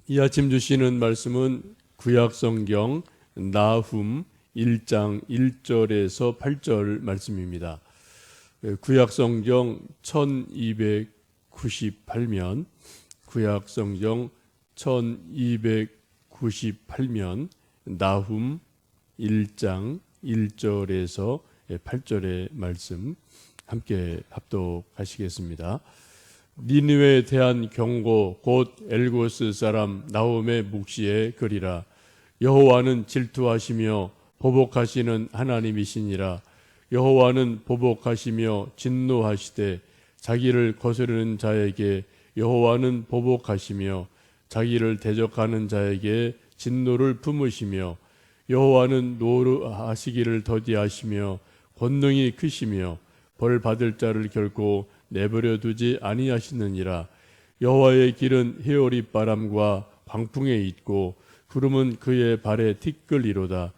이 아침 주시는 말씀은 구약성경 나훔 1장 1절에서 8절 말씀입니다. 구약성경 1298면 구약성경 1298면 나훔 1장 1절에서 8절의 말씀 함께 합독하시겠습니다. 니느웨에 대한 경고 곧 엘고스 사람 나훔의 묵시의 글이라. 여호와는 질투하시며 보복하시는 하나님이시니라. 여호와는 보복하시며 진노하시되 자기를 거스르는 자에게 여호와는 보복하시며 자기를 대적하는 자에게 진노를 품으시며 여호와는 노루하시기를 더디하시며 권능이 크시며 벌 받을 자를 결코 내버려 두지 아니하시느니라. 여호와의 길은 헤오리 바람과 광풍에 있고 구름은 그의 발에 티끌이로다.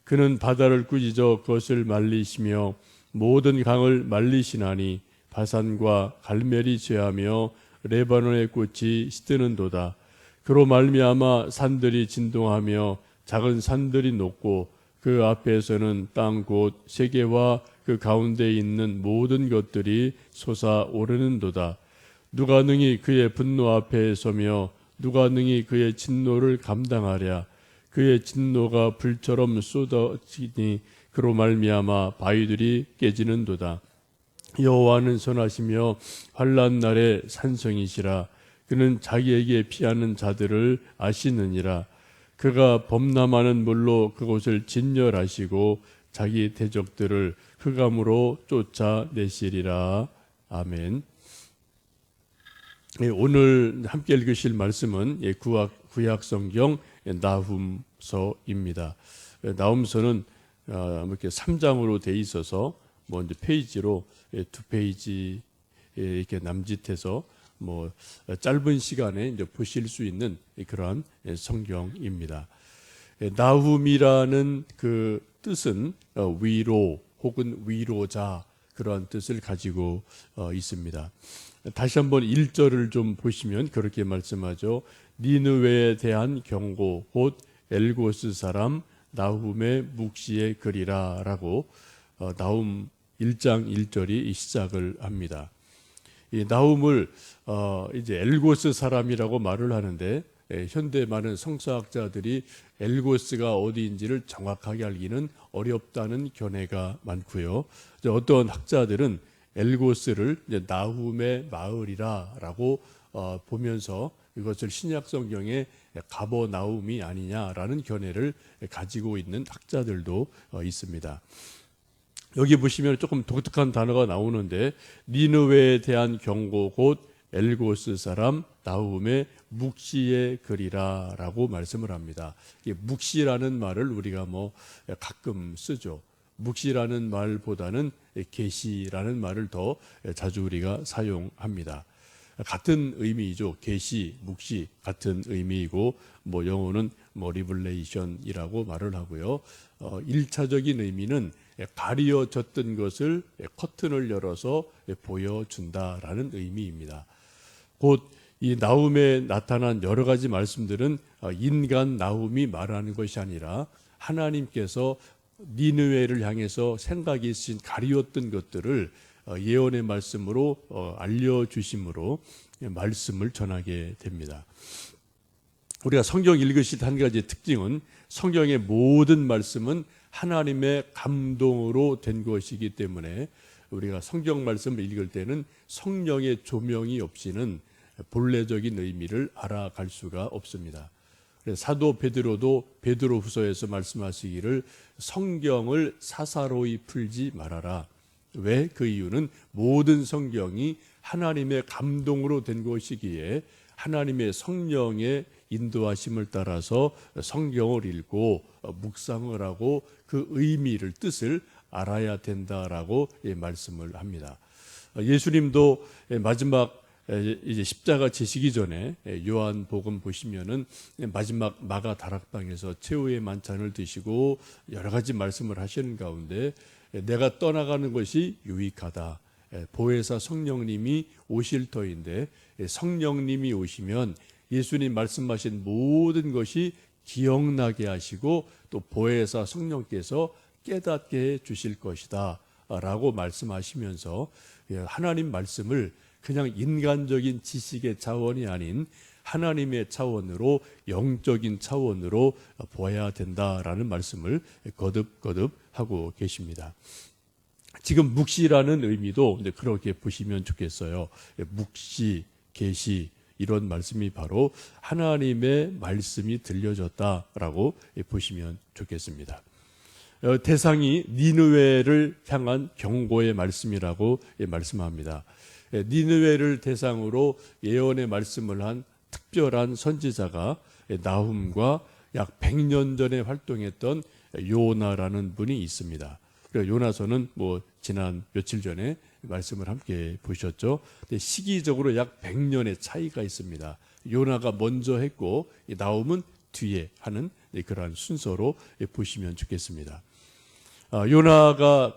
그는 바다를 꾸짖어 그것을 말리시며 모든 강을 말리시나니 바산과 갈멜이 죄하며 레바논의 꽃이 시드는도다. 그로 말미암아 산들이 진동하며 작은 산들이 녹고 그 앞에서는 땅 곧 세계와 그 가운데 있는 모든 것들이 솟아오르는도다. 누가 능히 그의 분노 앞에 서며 누가 능히 그의 진노를 감당하랴. 그의 진노가 불처럼 쏟아지니 그로 말미암아 바위들이 깨지는도다. 여호와는 선하시며 환난 날에 산성이시라. 그는 자기에게 피하는 자들을 아시느니라. 그가 범람하는 물로 그곳을 진멸하시고 자기 대적들을 흑암으로 쫓아내시리라. 아멘. 오늘 함께 읽으실 말씀은 구약성경 나훔서입니다. 나훔서는 이렇게 3장으로 돼 있어서 이제 페이지로 2페이지 이렇게 남짓해서 짧은 시간에 이제 보실 수 있는 그러한 성경입니다. 나훔이라는 그 뜻은 위로 혹은 위로자 그러한 뜻을 가지고 있습니다. 다시 한번 1절을 좀 보시면 그렇게 말씀하죠. 니느웨에 대한 경고 곧 엘고스 사람 나훔의 묵시의 글이라 라고 나훔 1장 1절이 시작을 합니다. 이 나훔을 이제 엘고스 사람이라고 말을 하는데 현대 많은 성서학자들이 엘고스가 어디인지를 정확하게 알기는 어렵다는 견해가 많고요. 어떤 학자들은 엘고스를 이제 나훔의 마을이라고 보면서 이것을 신약 성경의 가버나움이 아니냐라는 견해를 가지고 있는 학자들도 있습니다. 여기 보시면 조금 독특한 단어가 나오는데 니느웨에 대한 경고 곧 엘고스 사람 나훔의 묵시의 글이라 라고 말씀을 합니다. 묵시라는 말을 우리가 가끔 쓰죠. 묵시라는 말보다는 계시라는 말을 더 자주 우리가 사용합니다. 같은 의미이죠. 계시, 묵시 같은 의미이고 영어는 리블레이션이라고 말을 하고요. 1차적인 의미는 가려졌던 것을 커튼을 열어서 보여준다라는 의미입니다. 곧 이 나훔에 나타난 여러 가지 말씀들은 인간 나훔이 말하는 것이 아니라 하나님께서 니느웨를 향해서 생각이 있으신 가리웠던 것들을 예언의 말씀으로 알려주심으로 말씀을 전하게 됩니다. 우리가 성경 읽으실 때 한 가지 특징은 성경의 모든 말씀은 하나님의 감동으로 된 것이기 때문에 우리가 성경 말씀을 읽을 때는 성령의 조명이 없이는 본래적인 의미를 알아갈 수가 없습니다. 사도 베드로도 베드로후서에서 말씀하시기를 성경을 사사로이 풀지 말아라. 왜? 그 이유는 모든 성경이 하나님의 감동으로 된 것이기에 하나님의 성령의 인도하심을 따라서 성경을 읽고 묵상을 하고 그 의미를 뜻을 알아야 된다라고 말씀을 합니다. 예수님도 마지막 이제 십자가 지시기 전에 요한복음 보시면은 마지막 마가 다락방에서 최후의 만찬을 드시고 여러 가지 말씀을 하시는 가운데 내가 떠나가는 것이 유익하다. 보혜사 성령님이 오실 터인데 성령님이 오시면 예수님 말씀하신 모든 것이 기억나게 하시고 또 보혜사 성령께서 깨닫게 해 주실 것이다 라고 말씀하시면서 하나님 말씀을 그냥 인간적인 지식의 차원이 아닌 하나님의 차원으로, 영적인 차원으로 보아야 된다라는 말씀을 거듭거듭 하고 계십니다. 지금 묵시라는 의미도 그렇게 보시면 좋겠어요. 묵시, 계시 이런 말씀이 바로 하나님의 말씀이 들려졌다라고 보시면 좋겠습니다. 대상이 니느웨를 향한 경고의 말씀이라고 말씀합니다. 니느웨를 대상으로 예언의 말씀을 한 특별한 선지자가 나훔과 약 100년 전에 활동했던 요나라는 분이 있습니다. 요나서는 지난 며칠 전에 말씀을 함께 보셨죠. 시기적으로 약 100년의 차이가 있습니다. 요나가 먼저 했고 나훔은 뒤에 하는 그러한 순서로 보시면 좋겠습니다. 요나가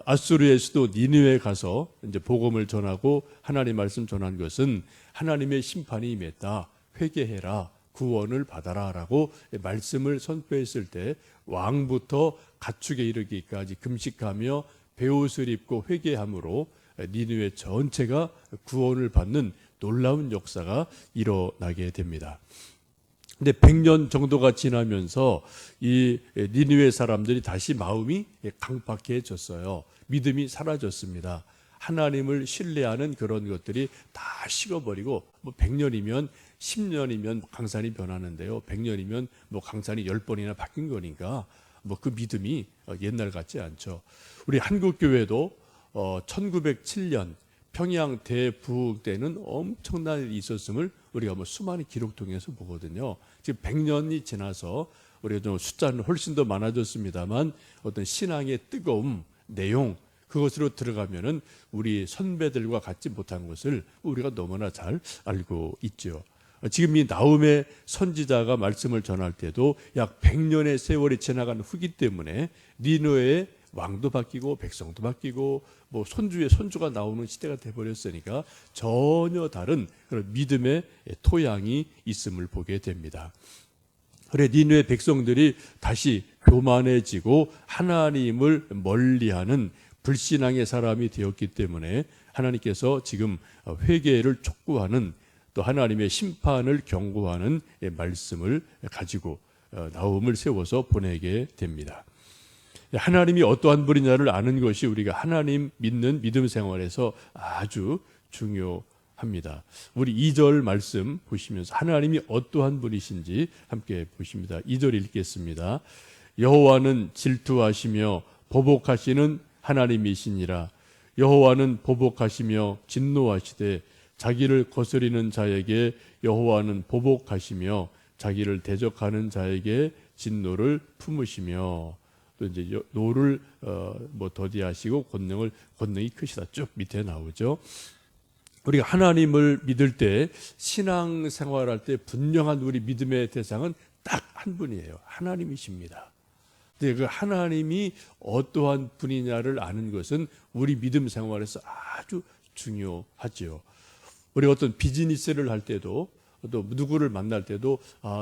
아수르의 수도 니느웨에 가서 이제 복음을 전하고 하나님 말씀 전한 것은 하나님의 심판이 임했다. 회개해라. 구원을 받아라라고 말씀을 선포했을 때 왕부터 가축에 이르기까지 금식하며 베옷을 입고 회개함으로 니느웨 전체가 구원을 받는 놀라운 역사가 일어나게 됩니다. 근데 100년 정도가 지나면서 이 니느웨 사람들이 다시 마음이 강팍해졌어요. 믿음이 사라졌습니다. 하나님을 신뢰하는 그런 것들이 다 식어버리고 100년이면 10년이면 강산이 변하는데요. 100년이면 강산이 10번이나 바뀐 거니까 그 믿음이 옛날 같지 않죠. 우리 한국교회도 1907년 평양 대부흥 때는 엄청난 일이 있었음을 우리가 수많은 기록 통해서 보거든요. 지금 100년이 지나서 우리가 좀 숫자는 훨씬 더 많아졌습니다만 어떤 신앙의 뜨거움, 내용 그것으로 들어가면은 우리 선배들과 같지 못한 것을 우리가 너무나 잘 알고 있죠. 지금 이 나훔의 선지자가 말씀을 전할 때도 약 100년의 세월이 지나간 후기 때문에 니느웨의 왕도 바뀌고 백성도 바뀌고 손주의 손주가 나오는 시대가 돼버렸으니까 전혀 다른 그런 믿음의 토양이 있음을 보게 됩니다. 그래 니느웨 백성들이 다시 교만해지고 하나님을 멀리하는 불신앙의 사람이 되었기 때문에 하나님께서 지금 회개를 촉구하는 또 하나님의 심판을 경고하는 말씀을 가지고 나훔을 세워서 보내게 됩니다. 하나님이 어떠한 분이냐를 아는 것이 우리가 하나님 믿는 믿음 생활에서 아주 중요합니다. 우리 2절 말씀 보시면서 하나님이 어떠한 분이신지 함께 보십니다. 2절 읽겠습니다. 여호와는 질투하시며 보복하시는 하나님이시니라. 여호와는 보복하시며 진노하시되 자기를 거스리는 자에게 여호와는 보복하시며 자기를 대적하는 자에게 진노를 품으시며 또 이제 노를 더디하시고 권능이 크시다 쭉 밑에 나오죠. 우리가 하나님을 믿을 때 신앙생활할 때 분명한 우리 믿음의 대상은 딱 한 분이에요. 하나님이십니다. 근데 그 하나님이 어떠한 분이냐를 아는 것은 우리 믿음 생활에서 아주 중요하죠. 우리 어떤 비즈니스를 할 때도 또 누구를 만날 때도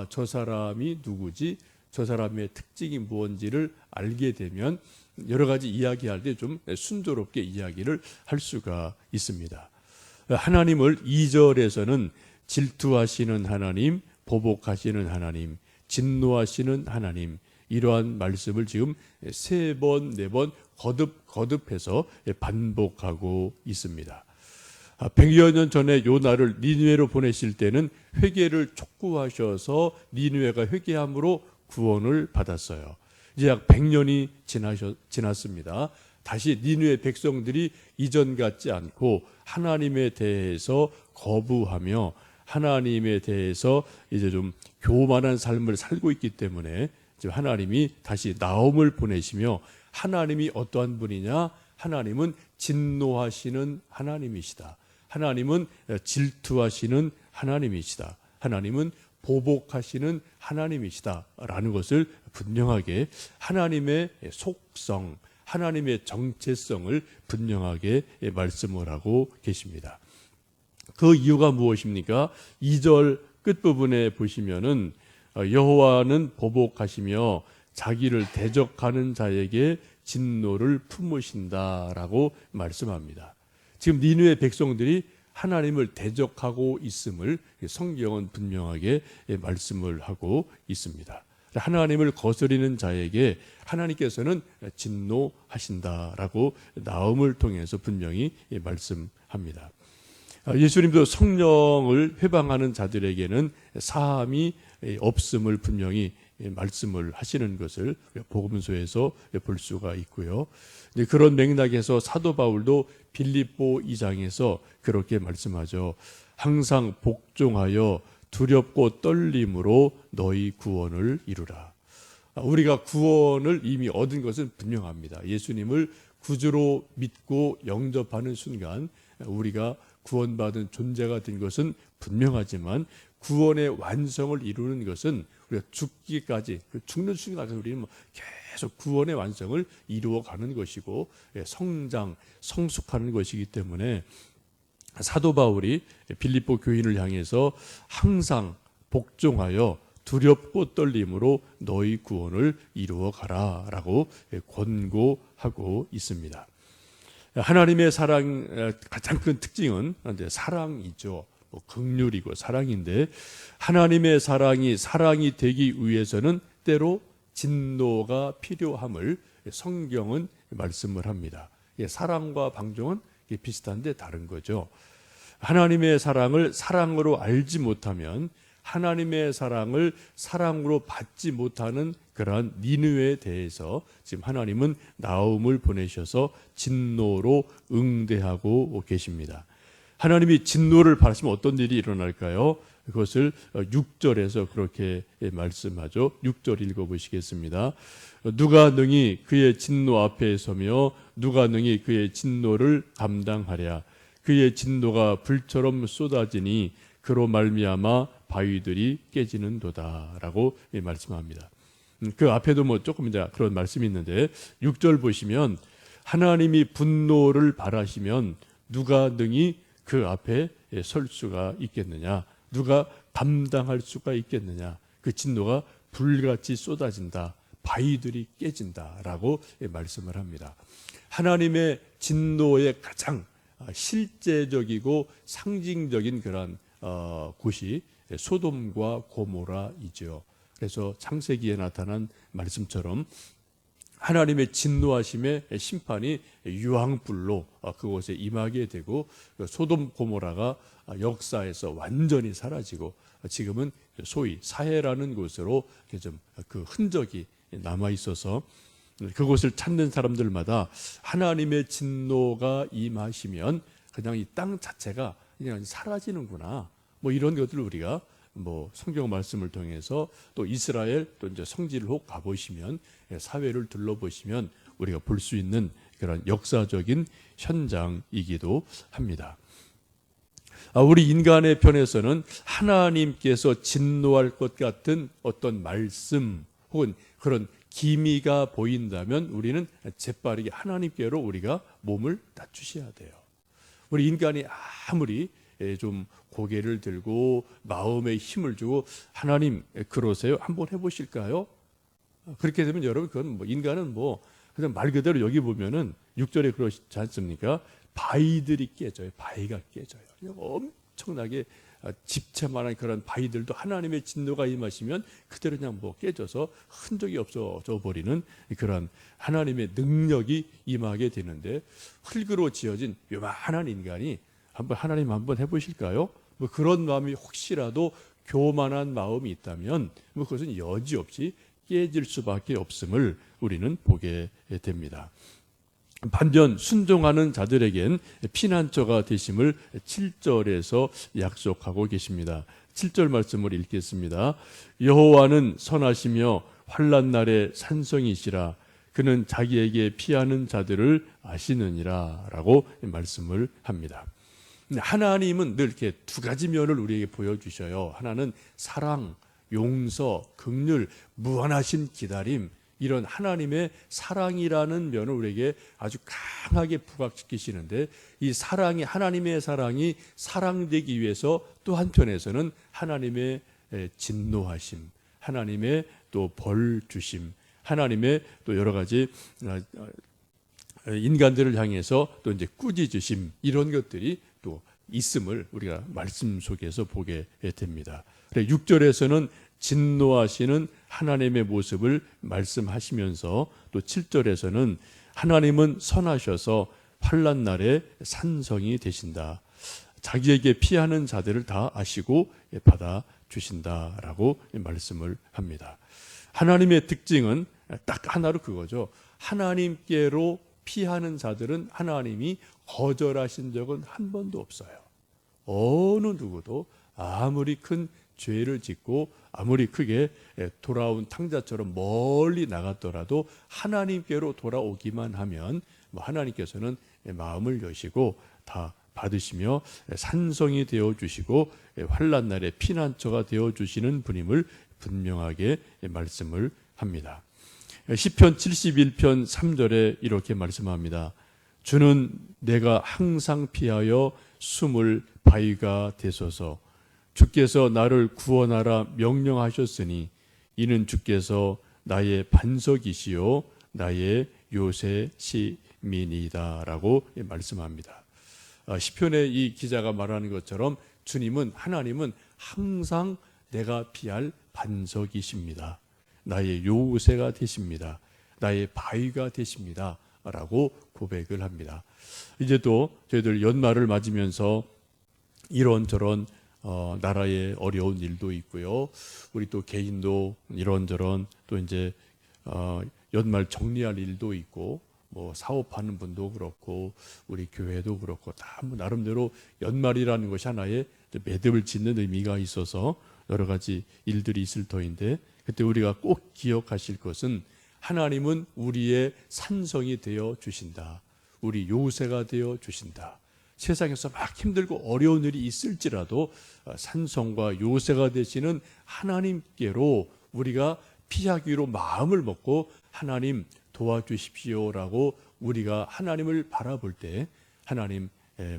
저 사람이 누구지? 저 사람의 특징이 무엇인지를 알게 되면 여러 가지 이야기할 때 좀 순조롭게 이야기를 할 수가 있습니다. 하나님을 2절에서는 질투하시는 하나님, 보복하시는 하나님, 진노하시는 하나님 이러한 말씀을 지금 3번, 4번 거듭해서 반복하고 있습니다. 100여 년 전에 요나를 니느웨로 보내실 때는 회개를 촉구하셔서 니느웨가 회개함으로 구원을 받았어요. 이제 약 100년이 지났습니다. 다시 니느웨 백성들이 이전 같지 않고 하나님에 대해서 거부하며 하나님에 대해서 이제 좀 교만한 삶을 살고 있기 때문에 지금 하나님이 다시 나훔을 보내시며 하나님이 어떠한 분이냐? 하나님은 진노하시는 하나님이시다. 하나님은 질투하시는 하나님이시다. 하나님은 보복하시는 하나님이시다 라는 것을 분명하게 하나님의 속성, 하나님의 정체성을 분명하게 말씀을 하고 계십니다. 그 이유가 무엇입니까? 2절 끝부분에 보시면은 여호와는 보복하시며 자기를 대적하는 자에게 진노를 품으신다라고 말씀합니다. 지금 니느웨 백성들이 하나님을 대적하고 있음을 성경은 분명하게 말씀을 하고 있습니다. 하나님을 거스리는 자에게 하나님께서는 진노하신다라고 나음을 통해서 분명히 말씀합니다. 예수님도 성령을 회방하는 자들에게는 사함이 없음을 분명히 말씀을 하시는 것을 복음서에서 볼 수가 있고요. 그런 맥락에서 사도 바울도 빌립보 2장에서 그렇게 말씀하죠. 항상 복종하여 두렵고 떨림으로 너희 구원을 이루라. 우리가 구원을 이미 얻은 것은 분명합니다. 예수님을 구주로 믿고 영접하는 순간 우리가 구원받은 존재가 된 것은 분명하지만 구원의 완성을 이루는 것은 우리가 죽기까지, 죽는 순간까지 우리는 계속 구원의 완성을 이루어가는 것이고 성장, 성숙하는 것이기 때문에 사도 바울이 빌립보 교인을 향해서 항상 복종하여 두렵고 떨림으로 너희 구원을 이루어 가라라고 권고하고 있습니다. 하나님의 사랑 가장 큰 특징은 사랑이죠. 긍휼이고 사랑인데 하나님의 사랑이 되기 위해서는 때로 진노가 필요함을 성경은 말씀을 합니다. 사랑과 방종은 비슷한데 다른 거죠. 하나님의 사랑을 사랑으로 알지 못하면 하나님의 사랑을 사랑으로 받지 못하는 그러한 니느웨에 대해서 지금 하나님은 나음을 보내셔서 진노로 응대하고 계십니다. 하나님이 진노를 받으시면 어떤 일이 일어날까요? 그것을 6절에서 그렇게 말씀하죠. 6절 읽어보시겠습니다. 누가 능히 그의 진노 앞에 서며 누가 능히 그의 진노를 감당하랴. 그의 진노가 불처럼 쏟아지니 그로 말미암아 바위들이 깨지는도다라고 말씀합니다. 그 앞에도 조금 이제 그런 말씀이 있는데 6절 보시면 하나님이 분노를 발하시면 누가 능히 그 앞에 설 수가 있겠느냐? 누가 감당할 수가 있겠느냐? 그 진노가 불같이 쏟아진다. 바위들이 깨진다라고 말씀을 합니다. 하나님의 진노의 가장 실제적이고 상징적인 그런 곳이 소돔과 고모라이죠. 그래서 창세기에 나타난 말씀처럼 하나님의 진노하심의 심판이 유황불로 그곳에 임하게 되고 소돔 고모라가 역사에서 완전히 사라지고 지금은 소위 사해라는 곳으로 좀 그 흔적이 남아 있어서 그곳을 찾는 사람들마다 하나님의 진노가 임하시면 그냥 이 땅 자체가 그냥 사라지는구나. 이런 것들을 우리가 성경 말씀을 통해서 또 이스라엘 또 이제 성지를 혹 가보시면 사회를 둘러보시면 우리가 볼 수 있는 그런 역사적인 현장이기도 합니다. 우리 인간의 편에서는 하나님께서 진노할 것 같은 어떤 말씀 혹은 그런 기미가 보인다면 우리는 재빠르게 하나님께로 우리가 몸을 낮추셔야 돼요. 우리 인간이 아무리 좀 고개를 들고 마음에 힘을 주고 하나님 그러세요? 한번 해보실까요? 그렇게 되면 여러분 그건 인간은 그냥 말 그대로 여기 보면은 6절에 그러지 않습니까? 바위들이 깨져요. 바위가 깨져요. 엄청나게 집채만한 그런 바위들도 하나님의 진노가 임하시면 그대로 그냥 깨져서 흔적이 없어져 버리는 그런 하나님의 능력이 임하게 되는데 흙으로 지어진 요만한 인간이 하나님 한번 해보실까요? 그런 마음이 혹시라도 교만한 마음이 있다면 그것은 여지없이 깨질 수밖에 없음을 우리는 보게 됩니다. 반면 순종하는 자들에겐 피난처가 되심을 7절에서 약속하고 계십니다. 7절 말씀을 읽겠습니다. 여호와는 선하시며 환난 날에 산성이시라. 그는 자기에게 피하는 자들을 아시느니라 라고 말씀을 합니다. 하나님은 늘 이렇게 두 가지 면을 우리에게 보여주셔요. 하나는 사랑, 용서, 긍휼, 무한하신 기다림, 이런 하나님의 사랑이라는 면을 우리에게 아주 강하게 부각시키시는데, 이 사랑이, 하나님의 사랑이 사랑되기 위해서 또 한편에서는 하나님의 진노하심, 하나님의 또 벌 주심, 하나님의 또 여러 가지 인간들을 향해서 또 이제 꾸짖으심, 이런 것들이 또 있음을 우리가 말씀 속에서 보게 됩니다. 6절에서는 진노하시는 하나님의 모습을 말씀하시면서, 또 7절에서는 하나님은 선하셔서 환난 날에 산성이 되신다. 자기에게 피하는 자들을 다 아시고 받아 주신다라고 말씀을 합니다. 하나님의 특징은 딱 하나로 그거죠. 하나님께로 피하는 자들은 하나님이 거절하신 적은 한 번도 없어요. 어느 누구도 아무리 큰 죄를 짓고 아무리 크게 돌아온 탕자처럼 멀리 나갔더라도 하나님께로 돌아오기만 하면 하나님께서는 마음을 여시고 다 받으시며 산성이 되어 주시고 환난 날에 피난처가 되어 주시는 분임을 분명하게 말씀을 합니다. 시편 71편 3절에 이렇게 말씀합니다. 주는 내가 항상 피하여 숨을 바위가 되소서. 주께서 나를 구원하라 명령하셨으니 이는 주께서 나의 반석이시요 나의 요새 시민이다라고 말씀합니다. 시편의 이 기자가 말하는 것처럼 주님은, 하나님은 항상 내가 피할 반석이십니다. 나의 요새가 되십니다. 나의 바위가 되십니다. 라고 고백을 합니다. 이제 또 저희들 연말을 맞으면서 이런저런 나라의 어려운 일도 있고요. 우리 또 개인도 이런저런 또 이제 연말 정리할 일도 있고, 뭐 사업하는 분도 그렇고 우리 교회도 그렇고 다 뭐 나름대로 연말이라는 것이 하나의 매듭을 짓는 의미가 있어서 여러 가지 일들이 있을 터인데, 그때 우리가 꼭 기억하실 것은 하나님은 우리의 산성이 되어 주신다. 우리 요새가 되어 주신다. 세상에서 막 힘들고 어려운 일이 있을지라도 산성과 요새가 되시는 하나님께로 우리가 피하기로 마음을 먹고 하나님 도와주십시오라고 우리가 하나님을 바라볼 때 하나님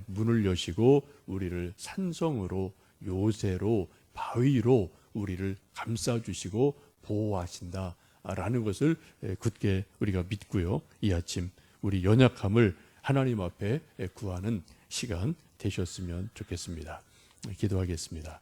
문을 여시고 우리를 산성으로, 요새로, 바위로 우리를 감싸주시고 보호하신다라는 것을 굳게 우리가 믿고요. 이 아침 우리 연약함을 하나님 앞에 구하는 시간 되셨으면 좋겠습니다. 기도하겠습니다.